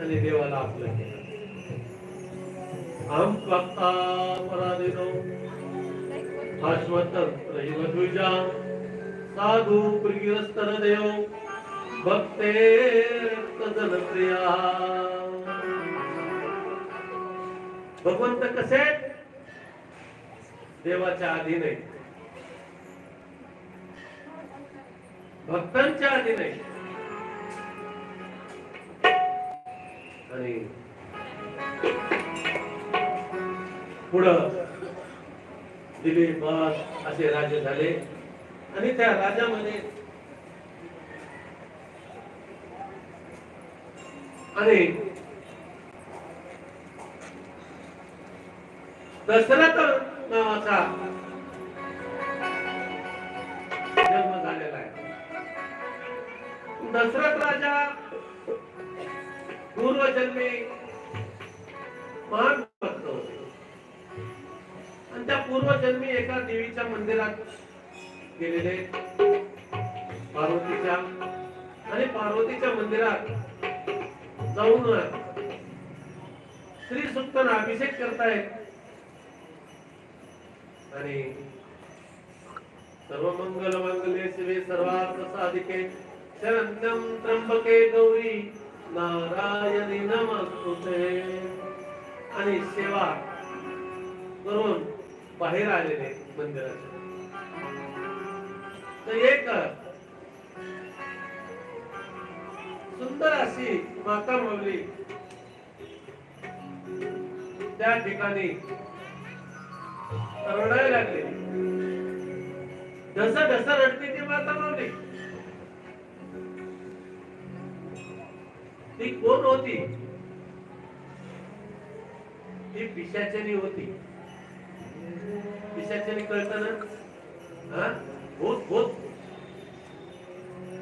आणि देवाला आपलं केलं. आम प्राप्ता परादिनो अश्वत रहिवद्विजा साधू प्रियस्तर देव भक्ते जनप्रिया. भगवंत कसे देवाच्या आधी नाही, भक्तांच्या आधी नाही. आणि पुढं दिलीप बस असे राजे झाले आणि त्या राजामध्ये आणि दशरथ नावाचा जन्म झालेला आहे. दशरथ राजा पूर्वजन्मी महान भक्त होते आणि त्या पूर्वजन्मी एका देवीच्या मंदिरात गेलेले पार्वतीच्या, आणि पार्वतीच्या मंदिरात जाऊन श्री सूक्तांना अभिषेक करतायत. आणि सर्व मंगल मांगल्ये शिवे सर्वार्थ साधिके शरण्यं त्र्यंबके गौरी नारायणी नमस्तुते. आणि सेवा करून बाहेर आलेले मंदिराच्या. तर एक सुंदर अशी माता माऊली त्या ठिकाणी रडायला लागले. ढस ढस रडते ती माता माऊली. ती कोण होती? ती पिशाचिनी होती. पिशाचिनी कळतं ना, हा भूत भूत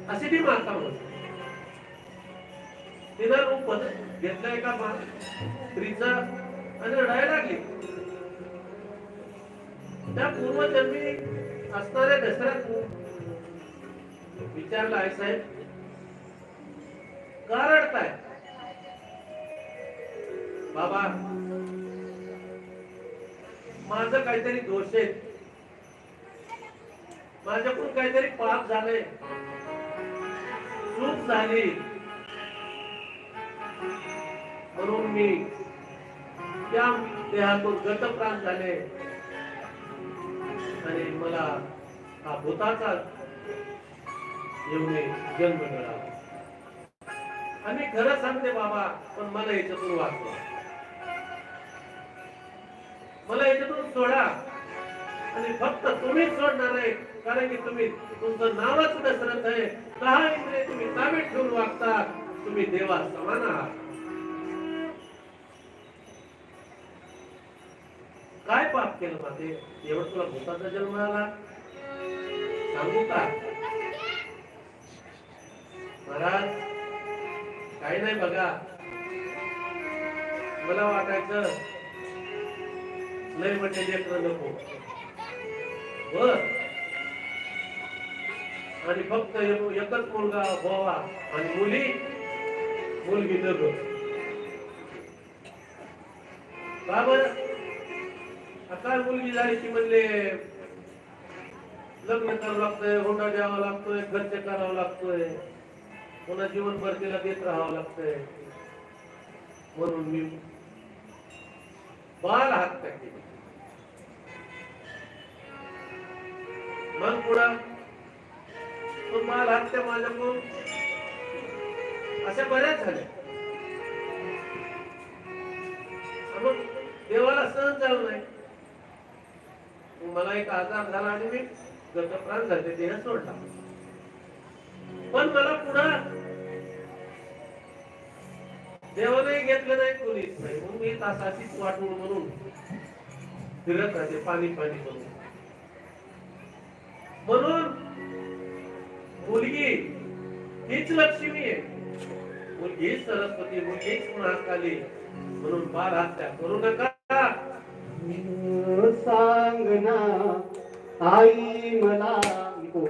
अशी ती माता माऊली. तिनं रूप घेतलंय का स्त्रीचा आणि रडायला लागली. त्या पूर्वजन्मी असणाऱ्या दशरथ विचारला, आहे साहेब का रडताय? बाबा माझं काहीतरी दोष आहे, माझ्याकडून काहीतरी पाप झाले, चूक झाली, म्हणून मी त्या देहातून गतप्राण झाले आणि मला हा भूताचा येऊन जन्म मिळाला. आणि खरं सांगते बाबा, पण मला याच्यातून वाचवा, मला याच्यातून सोडा. आणि फक्त तुम्हीच सोडणार आहे, कारण की तुम्ही तुमचं नावच दशरथ आहे. 10 इंद्रिय तुम्ही ताब्यात ठेवून वागता, तुम्ही देवा समान आहात. काय पाप केलं माते एवढं तुला भूताचा जन्म आला? सांगू का महाराज? काही नाही बघा, मला वाटायचं लय म्हणजे लेकर नको बर, आणि फक्त एकच मुलगा व्हावा आणि मुलगी नको. का बरं? आता मुलगी झाली की म्हणले लग्न करावं लागतंय, हुंडा द्यावा लागतोय, खर्च करावा लागतोय, पुन्हा जीवनभर तिला देत राहावं लागतंय. म्हणून मी बाल हत्या केली. मग पुढं तो बाल हत्या माझ्याकडून अशा बऱ्याच झाल्या. मग देवाला सहन झालं नाही. मला एक आजार झाला आणि मी गतप्राण झाले, देह सोडला. पण मला पुढं देवाने घेतलं नाही, कोणीच नाही. मग मी तासाचीच वाटून म्हणून फिरत राहते, पाणी पाणी म्हणून. म्हणून मुलगी हीच लक्ष्मी आहे, मुलगी हीच सरस्वती, मुलगी हीच महाकाली. म्हणून बाल हत्या करू नका. सांग ना आई मला कोण